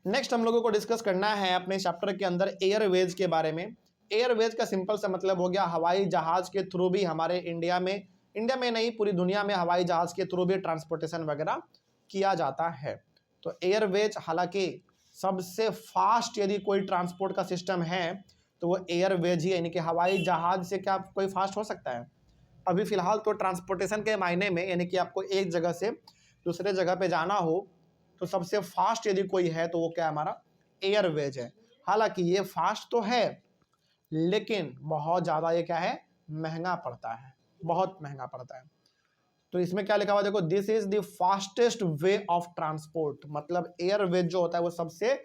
Next हम लोगों को डिस्कस करना है अपने चैप्टर के अंदर एयरवेज के बारे में। एयरवेज का सिंपल सा मतलब हो गया हवाई जहाज के थ्रू भी हमारे इंडिया में नहीं पूरी दुनिया में हवाई जहाज के थ्रू भी ट्रांसपोर्टेशन वगैरह किया जाता है। तो एयरवेज हालांकि सबसे फास्ट यदि कोई ट्रांसपोर्ट का सिस्टम है तो वो एयरवेज ही, यानी कि हवाई जहाज से क्या कोई फास्ट हो सकता है? अभी फिलहाल तो ट्रांसपोर्टेशन के मायने में, यानी कि आपको एक जगह से दूसरे जगह पे जाना हो तो सबसे फास्ट यदि कोई है तो वो क्या हमारा एयरवेज है। हालांकि ये फास्ट तो है लेकिन बहुत ज़्यादा ये क्या है, महंगा पड़ता है, बहुत महंगा पड़ता है। तो इसमें क्या लिखा हुआ देखो, this is the fastest way of transport, मतलब एयरवेज जो होता है वो सबसे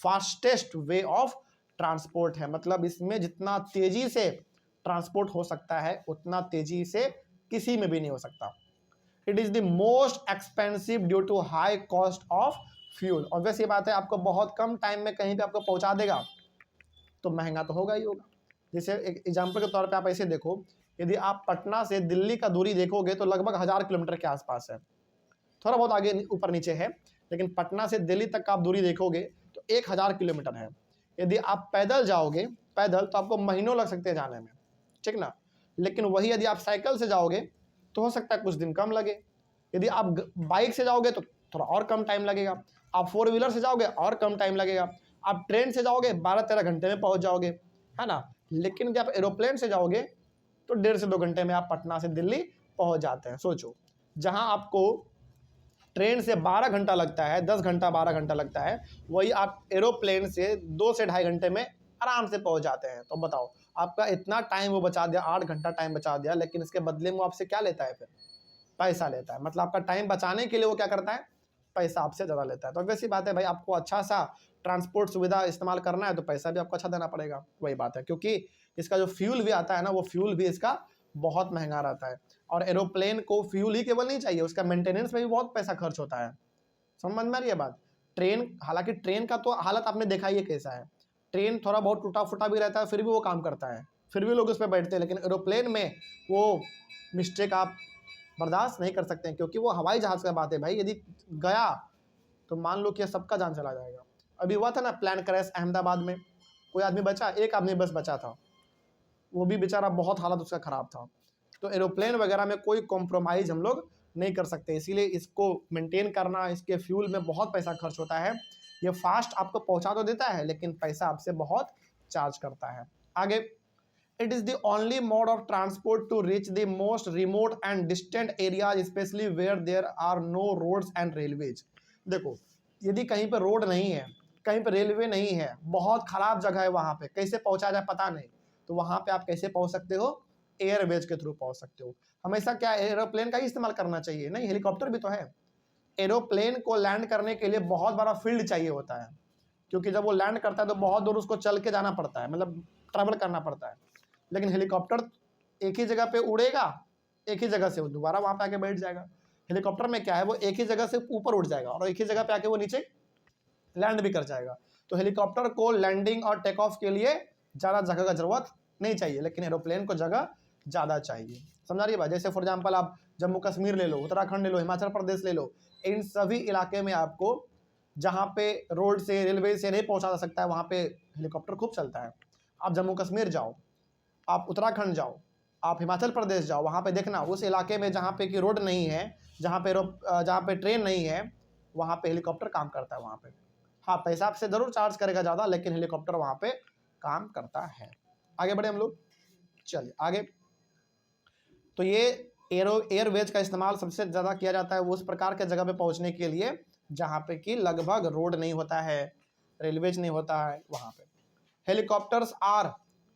फास्टेस्ट वे ऑफ ट्रांसपोर्ट है। मतलब इसमें जितना तेजी से ट्रांसपोर्ट हो सकता है उतना तेजी से किसी में भी नहीं हो सकता। It is the most expensive due to high cost of fuel. Obvious ये बात है, आपको बहुत कम टाइम में कहीं पे आपको पहुंचा देगा तो महंगा तो होगा ही होगा। जैसे एक एग्जाम्पल के तौर पे आप ऐसे देखो, यदि आप पटना से दिल्ली का दूरी देखोगे तो लगभग 1000 किलोमीटर के आसपास है, थोड़ा बहुत आगे ऊपर नीचे है, लेकिन पटना से दिल्ली तक का आप दूरी देखोगे तो 1000 किलोमीटर है। यदि आप पैदल जाओगे पैदल तो आपको महीनों लग सकते हैं जाने में, ठीक ना। लेकिन वही यदि आप साइकिल से जाओगे तो हो सकता है कुछ दिन कम लगे। यदि आप बाइक से जाओगे तो थोड़ा और कम टाइम लगेगा, आप 4 व्हीलर से जाओगे और कम टाइम लगेगा, आप ट्रेन से जाओगे 12-13 घंटे में पहुंच जाओगे, है ना। लेकिन यदि आप एरोप्लेन से जाओगे तो 1.5 से 2 घंटे में आप पटना से दिल्ली पहुंच जाते हैं। सोचो, जहां आपको ट्रेन से 12 घंटा लगता है, 10 घंटा 12 घंटा लगता है, वही आप एरोप्लेन से 2 से 2.5 घंटे में आराम से पहुंच जाते हैं। तो बताओ, आपका इतना टाइम वो बचा दिया, 8 घंटा टाइम बचा दिया, लेकिन इसके बदले में वो आपसे क्या लेता है? फिर पैसा लेता है। मतलब आपका टाइम बचाने के लिए वो क्या करता है? पैसा आपसे ज़्यादा लेता है। तो वैसी बात है भाई, आपको अच्छा सा ट्रांसपोर्ट सुविधा इस्तेमाल करना है तो पैसा भी आपको अच्छा देना पड़ेगा, वही बात है। क्योंकि इसका जो फ्यूल भी आता है ना, वो फ्यूल भी इसका बहुत महंगा रहता है। और एरोप्लेन को फ्यूल ही केवल नहीं चाहिए, उसका मेंटेनेंस में भी बहुत पैसा खर्च होता है। समझ में आ रही है बात? ट्रेन, हालांकि ट्रेन का तो हालत आपने देखा ही है कैसा है, ट्रेन थोड़ा बहुत टूटा फूटा भी रहता है फिर भी वो काम करता है, फिर भी लोग उस पर बैठते हैं। लेकिन एरोप्लेन में वो मिस्टेक आप बर्दाश्त नहीं कर सकते हैं, क्योंकि वो हवाई जहाज़ का बात है भाई। यदि गया तो मान लो कि सबका जान चला जाएगा। अभी हुआ था ना प्लान क्रैश अहमदाबाद में, कोई आदमी बचा, एक आदमी बस बचा था, वो भी बेचारा बहुत हालत उसका ख़राब था। तो एरोप्लेन वगैरह में कोई कॉम्प्रोमाइज़ हम लोग नहीं कर सकते, इसीलिए इसको मेंटेन करना, इसके फ्यूल में बहुत पैसा खर्च होता है। ये फास्ट आपको पहुंचा तो देता है लेकिन पैसा आपसे बहुत चार्ज करता है। आगे, it is the only mode of transport to reach the most remote and distant areas especially where there are no roads and railways. देखो, यदि कहीं पर रोड नहीं है, कहीं पर रेलवे नहीं है, बहुत ख़राब जगह है, वहाँ पे कैसे पहुँचा जाए पता नहीं, तो वहाँ पे आप कैसे पहुँच सकते हो? एयरवेज के थ्रू पहुँच सकते हो। हमेशा क्या एरोप्लेन का ही इस्तेमाल करना चाहिए? नहीं, हेलीकॉप्टर भी तो है। एरोप्लेन को लैंड करने के लिए बहुत बड़ा फील्ड चाहिए होता है, क्योंकि जब वो लैंड करता है तो बहुत दूर उसको चल के जाना पड़ता है, मतलब ट्रैवल करना पड़ता है। लेकिन हेलीकॉप्टर एक ही जगह पे उड़ेगा, एक ही जगह से वो दोबारा वहाँ पे आके बैठ जाएगा। हेलीकॉप्टर में क्या है, वो एक ही जगह से ऊपर उड़ जाएगा और एक ही जगह पे आके वो नीचे लैंड भी कर जाएगा। तो हेलीकॉप्टर को लैंडिंग और टेक ऑफ के लिए ज़्यादा जगह का जरूरत नहीं चाहिए, लेकिन एरोप्लेन को जगह ज़्यादा चाहिए। समझा रही है बात? जैसे फॉर एग्जाम्पल आप जम्मू कश्मीर ले लो, उत्तराखंड ले लो, हिमाचल प्रदेश ले लो, इन सभी इलाके में आपको जहाँ पे रोड से रेलवे से नहीं पहुँचा जा सकता है वहाँ पे हेलीकॉप्टर खूब चलता है। आप जम्मू कश्मीर जाओ, आप उत्तराखंड जाओ, आप हिमाचल प्रदेश जाओ, वहाँ पे देखना उस इलाके में जहाँ पे कि रोड नहीं है, जहाँ पे ट्रेन नहीं है, वहाँ पे हेलीकॉप्टर काम करता है वहाँ पे। हाँ, पैसा आपसे ज़रूर चार्ज करेगा ज़्यादा, लेकिन हेलीकॉप्टर वहाँ पे काम करता है। आगे बढ़े हम लोग, चलिए आगे। तो ये एयरवेज का इस्तेमाल सबसे ज़्यादा किया जाता है उस प्रकार के जगह पे पहुँचने के लिए जहाँ पे कि लगभग रोड नहीं होता है, रेलवेज नहीं होता है, वहाँ पे। Helicopters are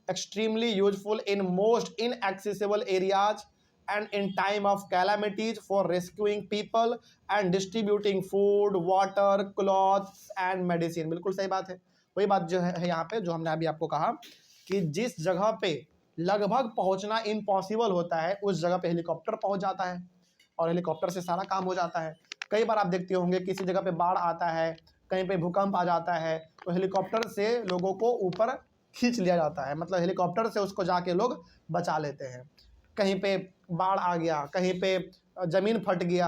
extremely useful in most inaccessible areas and in time of calamities for rescuing people and distributing food, water, clothes and medicine। बिल्कुल सही बात है, वही बात जो है यहाँ पे जो हमने अभी आपको कहा कि जिस जगह पे लगभग पहुँचना इम्पॉसिबल होता है उस जगह पे हेलीकॉप्टर पहुँच जाता है और हेलीकॉप्टर से सारा काम हो जाता है। कई बार आप देखते होंगे किसी जगह पे बाढ़ आता है, कहीं पे भूकंप आ जाता है, तो हेलीकॉप्टर से लोगों को ऊपर खींच लिया जाता है, मतलब हेलीकॉप्टर से उसको जाके लोग बचा लेते हैं। कहीं पे बाढ़ आ गया, कहीं पे ज़मीन फट गया,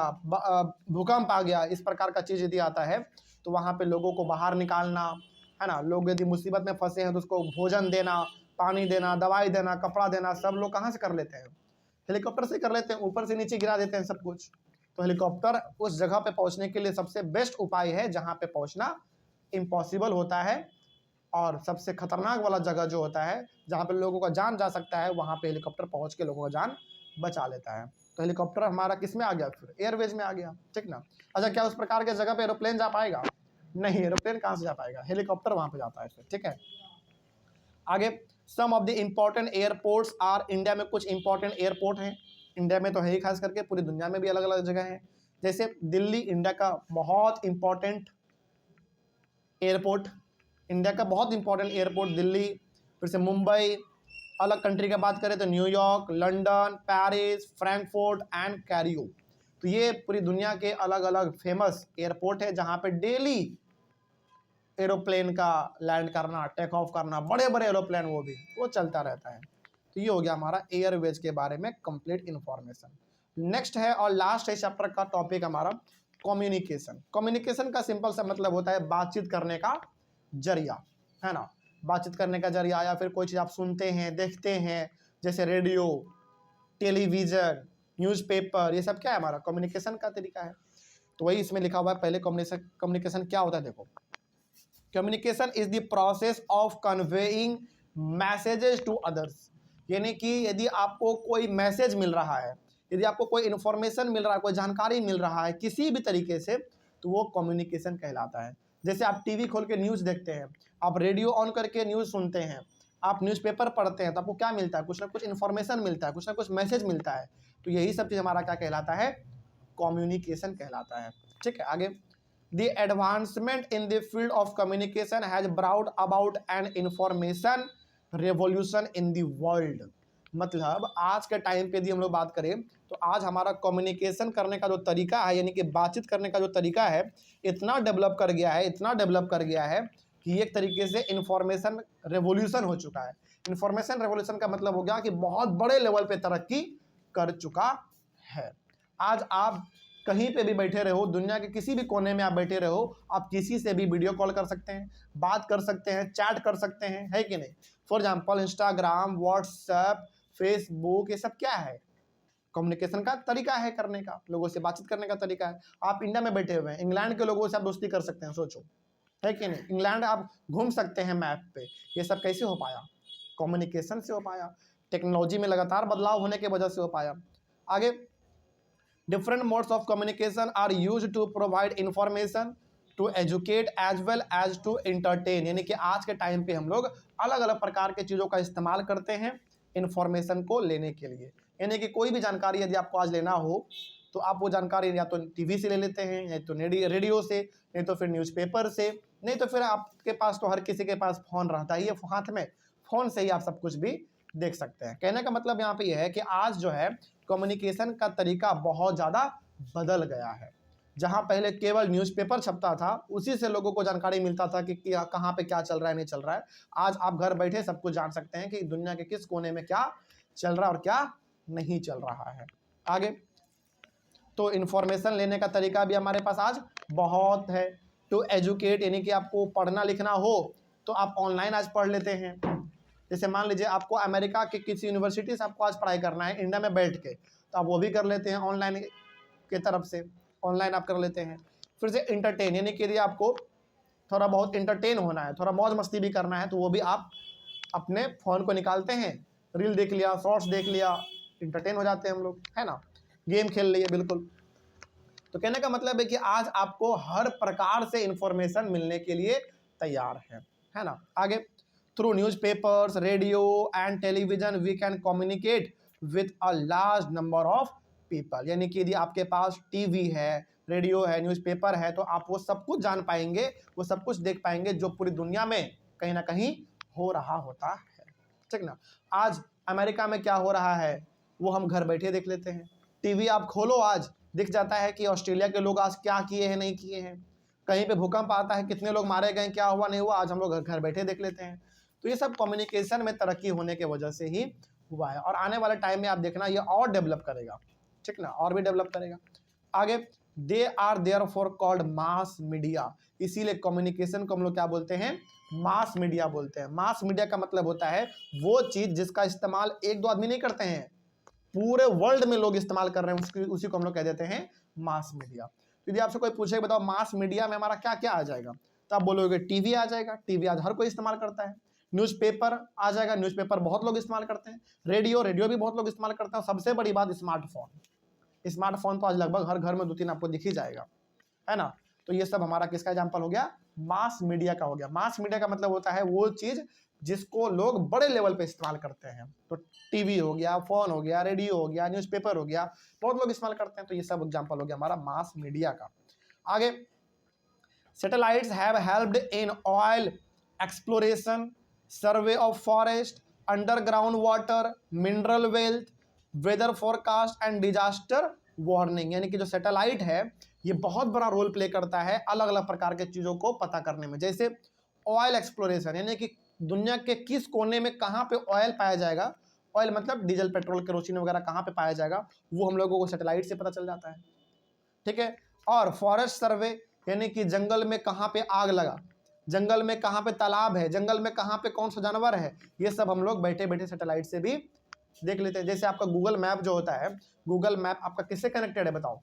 भूकंप आ गया, इस प्रकार का चीज़ यदि आता है तो वहाँ पे लोगों को बाहर निकालना, है ना, लोग यदि मुसीबत में फंसे हैं तो उसको भोजन देना, पानी देना, दवाई देना, कपड़ा देना, सब लोग कहाँ से कर लेते हैं? हेलीकॉप्टर से कर लेते हैं, ऊपर से नीचे गिरा देते हैं सब कुछ। तो हेलीकॉप्टर उस जगह पे पहुंचने के लिए सबसे बेस्ट उपाय है जहां पे पहुंचना इम्पॉसिबल होता है, और सबसे खतरनाक वाला जगह जो होता है जहां पे लोगों का जान जा सकता है, वहां पे हेलीकॉप्टर पहुंच के लोगों का जान बचा लेता है। तो हेलीकॉप्टर हमारा किस में आ गया? फिर एयरवेज में आ गया, ठीक ना। अच्छा, क्या उस प्रकार के जगह पे एरोप्लेन जा पाएगा? नहीं, एरोप्लेन कहाँ से जा पाएगा? हेलीकॉप्टर वहां पे जाता है फिर, ठीक है। आगे, some of the important airports are, India में कुछ इंपॉर्टेंट एयरपोर्ट हैं, इंडिया में तो है ही, खास करके पूरी दुनिया में भी अलग अलग जगह हैं। जैसे दिल्ली इंडिया का बहुत इंपॉर्टेंट एयरपोर्ट, इंडिया का बहुत इंपॉर्टेंट एयरपोर्ट दिल्ली। फिर से मुंबई, अलग कंट्री की बात करें तो New York, London, Paris, Frankfurt and Cairo. तो ये पूरी दुनिया के अलग अलग फेमस एयरपोर्ट है जहां पे डेली एरोप्लेन का लैंड करना, टेक ऑफ करना, बड़े बड़े एरोप्लेन वो चलता रहता है। तो ये हो गया हमारा एयरवेज के बारे में कंप्लीट इंफॉर्मेशन। नेक्स्ट है और लास्ट है चैप्टर का टॉपिक हमारा कम्युनिकेशन। कम्युनिकेशन का सिंपल सा मतलब होता है बातचीत करने का जरिया, है ना, बातचीत करने का जरिया, या फिर कोई चीज़ आप सुनते हैं, देखते हैं, जैसे रेडियो, टेलीविजन, न्यूज़पेपर, ये सब क्या है? हमारा कम्युनिकेशन का तरीका है। तो वही इसमें लिखा हुआ है। पहले कम्युनिकेशन क्या होता है देखो। Communication is the process of conveying messages to others, यानी कि यदि आपको कोई मैसेज मिल रहा है, यदि आपको कोई इन्फॉर्मेशन मिल रहा है, कोई जानकारी मिल रहा है किसी भी तरीके से, तो वो कम्युनिकेशन कहलाता है। जैसे आप टीवी खोल के न्यूज़ देखते हैं, आप रेडियो ऑन करके न्यूज़ सुनते हैं, आप न्यूज़पेपर पढ़ते हैं, तो आपको क्या मिलता है? कुछ ना कुछ इन्फॉर्मेशन मिलता है, कुछ ना कुछ मैसेज मिलता है। तो यही सब चीज़ हमारा क्या कहलाता है? कम्युनिकेशन कहलाता है, ठीक है। आगे, The advancement in the field of communication has brought about an information revolution in the world। मतलब आज के टाइम पे यदि हम लोग बात करें तो आज हमारा कम्युनिकेशन करने का जो तरीका है, यानी कि बातचीत करने का जो तरीका है, इतना डेवलप कर गया है, इतना डेवलप कर गया है कि एक तरीके से इंफॉर्मेशन रेवोल्यूशन हो चुका है। इंफॉर्मेशन रेवोल्यूशन का मतलब हो गया कि बहुत बड़े लेवल पे तरक्की कर चुका है। आज आप कहीं पे भी बैठे रहो, दुनिया के किसी भी कोने में आप बैठे रहो, आप किसी से भी वीडियो कॉल कर सकते हैं, बात कर सकते हैं, चैट कर सकते हैं, है कि नहीं। For example Instagram, WhatsApp, Facebook, ये सब क्या है? कम्युनिकेशन का तरीका है करने का, लोगों से बातचीत करने का तरीका है। आप इंडिया में बैठे हुए हैं, इंग्लैंड के लोगों से आप दोस्ती कर सकते हैं, सोचो, है कि नहीं। इंग्लैंड आप घूम सकते हैं मैप पे। ये सब कैसे हो पाया? कम्युनिकेशन से हो पाया। टेक्नोलॉजी में लगातार बदलाव होने की वजह से हो पाया। आगे, different modes of communication are used to provide information, to educate as well as to entertain। यानी कि आज के टाइम पे हम लोग अलग अलग प्रकार के चीज़ों का इस्तेमाल करते हैं इंफॉर्मेशन को लेने के लिए। यानी कि कोई भी जानकारी यदि आपको आज लेना हो तो आप वो जानकारी या तो टीवी से ले लेते हैं, या तो रेडियो से, नहीं तो फिर न्यूज़पेपर से, नहीं तो फिर आपके पास तो हर किसी के पास फ़ोन रहता ही है हाथ में, फ़ोन से ही आप सब कुछ भी देख सकते हैं। कहने का मतलब यहाँ पे यह है कि आज जो है कम्युनिकेशन का तरीका बहुत ज़्यादा बदल गया है। जहाँ पहले केवल न्यूज़पेपर छपता था, उसी से लोगों को जानकारी मिलता था कि कहाँ पे क्या चल रहा है, नहीं चल रहा है। आज आप घर बैठे सब कुछ जान सकते हैं कि दुनिया के किस कोने में क्या चल रहा है और क्या नहीं चल रहा है। आगे, तो इन्फॉर्मेशन लेने का तरीका भी हमारे पास आज बहुत है। टू एजुकेट, यानी कि आपको पढ़ना लिखना हो तो आप ऑनलाइन आज पढ़ लेते हैं। जैसे मान लीजिए आपको अमेरिका के किसी यूनिवर्सिटी से आपको आज पढ़ाई करना है इंडिया में बैठ के, तो आप वो भी कर लेते हैं ऑनलाइन के तरफ से, ऑनलाइन आप कर लेते हैं। फिर से इंटरटेन, यानी कि यदि आपको थोड़ा बहुत इंटरटेन होना है, थोड़ा मौज मस्ती भी करना है, तो वो भी आप अपने फ़ोन को निकालते हैं, रील देख लिया, शॉर्ट्स देख लिया, इंटरटेन हो जाते हैं हम लोग, है ना, गेम खेल लिए, बिल्कुल। तो कहने का मतलब है कि आज आपको हर प्रकार से इंफॉर्मेशन मिलने के लिए तैयार है ना। आगे, through newspapers, radio and television we can communicate with a large number of people. यानी कि यदि आपके पास टीवी है, रेडियो है, न्यूज़पेपर है, तो आप वो सब कुछ जान पाएंगे, वो सब कुछ देख पाएंगे जो पूरी दुनिया में कहीं ना कहीं हो रहा होता है, ठीक ना। आज अमेरिका में क्या हो रहा है वो हम घर बैठे देख लेते हैं। टीवी आप खोलो, आज दिख जाता है कि ऑस्ट्रेलिया के लोग आज क्या किए हैं, नहीं किए हैं। कहीं पे भूकंप आता है, कितने लोग मारे गए, क्या हुआ नहीं हुआ, आज हम लोग घर बैठे देख लेते हैं। तो ये सब कम्युनिकेशन में तरक्की होने की वजह से ही हुआ है, और आने वाले टाइम में आप देखना ये और डेवलप करेगा, ठीक ना, और भी डेवलप करेगा। आगे, they are therefore called mass media. इसीलिए कम्युनिकेशन को हम लोग क्या बोलते हैं, मास मीडिया बोलते हैं। मास मीडिया का मतलब होता है वो चीज जिसका इस्तेमाल एक दो आदमी नहीं करते हैं, पूरे वर्ल्ड में लोग इस्तेमाल कर रहे हैं, उसी को हम लोग कह देते हैं मास मीडिया। यदि आपसे कोई पूछे बताओ मास मीडिया में हमारा क्या क्या आ जाएगा, तो आप बोलोगे टीवी आ जाएगा, टीवी आज हर कोई इस्तेमाल करता है। न्यूज़पेपर आ जाएगा, न्यूज़पेपर बहुत लोग इस्तेमाल करते हैं। रेडियो, रेडियो भी बहुत लोग इस्तेमाल करते हैं। सबसे बड़ी बात स्मार्टफोन, स्मार्टफोन तो आज लगभग हर घर में 2-3 आपको दिख ही जाएगा, है ना। तो ये सब हमारा किसका एग्जाम्पल हो गया, मास मीडिया का हो गया। मास मीडिया का मतलब होता है वो चीज जिसको लोग बड़े लेवल पे इस्तेमाल करते हैं। तो टीवी हो गया, फोन हो गया, रेडियो हो गया, न्यूज़पेपर हो गया, बहुत लोग इस्तेमाल करते हैं। तो ये सब एग्जाम्पल हो गया हमारा मास मीडिया का। आगे, satellites have helped in oil exploration, survey of forest, underground water, mineral wealth, weather forecast and disaster warning. यानी कि जो सैटेलाइट है ये बहुत बड़ा रोल प्ले करता है अलग अलग प्रकार के चीज़ों को पता करने में। जैसे ऑयल एक्सप्लोरेशन, यानी कि दुनिया के किस कोने में कहाँ पे ऑयल पाया जाएगा, ऑयल मतलब डीजल, पेट्रोल, केरोसिन वगैरह कहाँ पे पाया जाएगा, वो हम लोगों को सैटेलाइट से पता चल जाता है, ठीक है। और फॉरेस्ट सर्वे, यानी कि जंगल में कहाँ पे आग लगा, जंगल में कहाँ पे तालाब है, जंगल में कहाँ पे कौन सा जानवर है, ये सब हम लोग बैठे बैठे सैटेलाइट से भी देख लेते हैं। जैसे आपका गूगल मैप जो होता है, गूगल मैप आपका किससे कनेक्टेड है बताओ,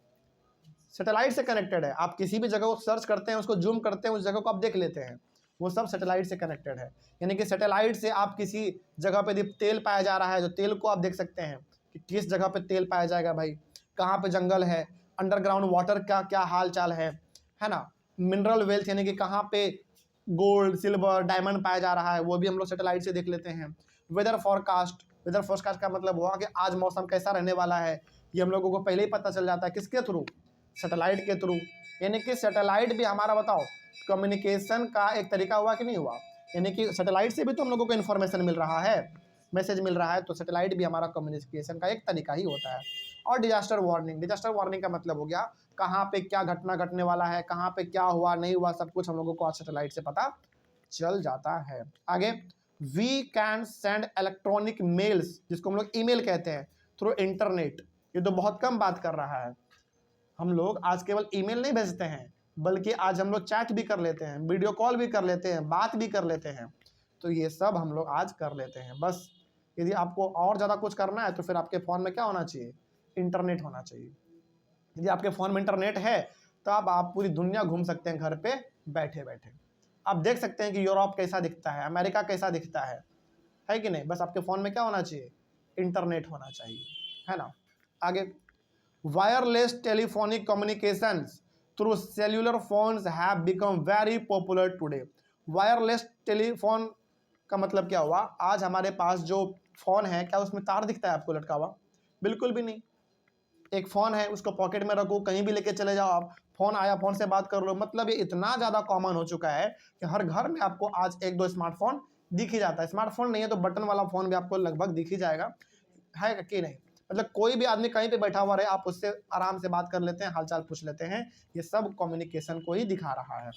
सैटेलाइट से कनेक्टेड है। आप किसी भी जगह को सर्च करते हैं, उसको जूम करते हैं, उस जगह को आप देख लेते हैं, वो सब सैटेलाइट से कनेक्टेड है। यानी कि सैटेलाइट से आप किसी जगह पे तेल पाया जा रहा है, जो तेल को आप देख सकते हैं कि किस जगह पे तेल पाया जाएगा भाई, कहाँ पे जंगल है, अंडरग्राउंड वाटर का क्या हाल चाल है ना। मिनरल वेल्थ, यानी कि कहाँ पे गोल्ड, सिल्वर, डायमंड पाया जा रहा है, वो भी हम लोग सैटेलाइट से देख लेते हैं। वेदर फोरकास्ट, वेदर फोरकास्ट का मतलब हुआ कि आज मौसम कैसा रहने वाला है, ये हम लोगों को पहले ही पता चल जाता है। किसके थ्रू, सैटेलाइट के थ्रू। यानी कि सैटेलाइट भी हमारा बताओ कम्युनिकेशन का एक तरीका हुआ कि नहीं हुआ, यानी कि सैटेलाइट से भी तो हम लोगों को इन्फॉर्मेशन मिल रहा है, मैसेज मिल रहा है, तो सैटेलाइट भी हमारा कम्युनिकेशन का एक तरीका ही होता है। और डिजास्टर वार्निंग, डिजास्टर वार्निंग का मतलब हो गया कहाँ पे क्या घटना घटने वाला है, कहाँ पे क्या हुआ नहीं हुआ, सब कुछ हम लोगों को आज सैटेलाइट से पता चल जाता है। आगे, we can send electronic mails, जिसको हम लोग ईमेल कहते हैं, थ्रू इंटरनेट। ये तो बहुत कम बात कर रहा है, हम लोग आज केवल ईमेल नहीं भेजते हैं, बल्कि आज हम लोग चैट भी कर लेते हैं, वीडियो कॉल भी कर लेते हैं, बात भी कर लेते हैं। तो ये सब हम लोग आज कर लेते हैं। बस यदि आपको और ज़्यादा कुछ करना है तो फिर आपके फ़ोन में क्या होना चाहिए, इंटरनेट होना चाहिए। यदि आपके फ़ोन में इंटरनेट है तो आप पूरी दुनिया घूम सकते हैं घर पे बैठे बैठे। आप देख सकते हैं कि यूरोप कैसा दिखता है, अमेरिका कैसा दिखता है कि नहीं। बस आपके फ़ोन में क्या होना चाहिए, इंटरनेट होना चाहिए, है ना। आगे, wireless telephonic communications through cellular phones have become very popular today. Wireless telephone का मतलब क्या हुआ, आज हमारे पास जो फ़ोन है, क्या उसमें तार दिखता है आपको लटका हुआ, बिल्कुल भी नहीं। एक फ़ोन है, उसको पॉकेट में रखो, कहीं भी लेके चले जाओ आप, फ़ोन आया, फ़ोन से बात कर लो। मतलब ये इतना ज़्यादा कॉमन हो चुका है कि हर घर में आपको आज एक दो स्मार्टफोन दिख ही जाता है। स्मार्टफोन नहीं है तो बटन वाला फ़ोन भी आपको लगभग दिख ही जाएगा, है कि नहीं। मतलब कोई भी आदमी कहीं पे बैठा हुआ रहे, आप उससे आराम से बात कर लेते हैं, हालचाल पूछ लेते हैं। ये सब कम्युनिकेशन को ही दिखा रहा है।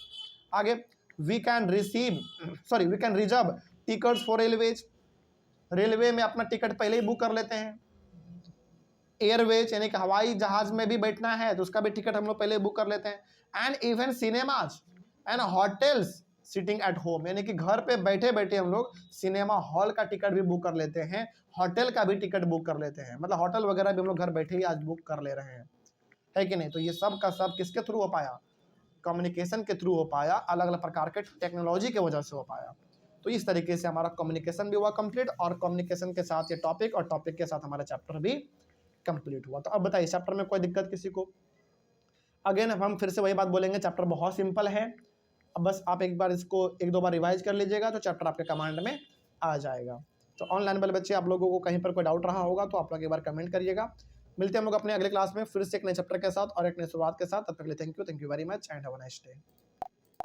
आगे, we can reserve tickets for railways. Railway में अपना टिकट पहले ही बुक कर लेते हैं। एयरवेज, यानी कि हवाई जहाज में भी बैठना है तो उसका भी टिकट हम लोग पहले बुक कर लेते हैं। And even cinemas and hotels sitting at home, यानी कि घर पे बैठे बैठे हम लोग सिनेमा हॉल का टिकट भी बुक कर लेते हैं, होटल का भी टिकट बुक कर लेते हैं। मतलब होटल वगैरह भी हम लोग घर बैठे ही आज बुक कर ले रहे हैं, है कि नहीं। तो ये सब का सब किसके थ्रू हो पाया, कम्युनिकेशन के थ्रू हो पाया, अलग अलग प्रकार के टेक्नोलॉजी की वजह से हो पाया। तो इस तरीके से हमारा कम्युनिकेशन भी हुआ कंप्लीट, और कम्युनिकेशन के साथ ये टॉपिक, और टॉपिक के साथ हमारा चैप्टर भी कंप्लीट हुआ। तो अब बताइए चैप्टर में कोई दिक्कत किसी को। अगेन हम फिर से वही बात बोलेंगे, चैप्टर बहुत सिंपल है। अब बस आप एक बार इसको एक दो बार रिवाइज कर लीजिएगा तो चैप्टर आपके कमांड में आ जाएगा। तो ऑनलाइन वाले बच्चे, आप लोगों को कहीं पर कोई डाउट रहा होगा तो आप लोग एक बार कमेंट करिएगा। मिलते हैं हम लोग अपने अगले क्लास में फिर से एक नए चैप्टर के साथ और एक नई शुरुआत के साथ। तब तक के लिए thank you very much and have a nice day.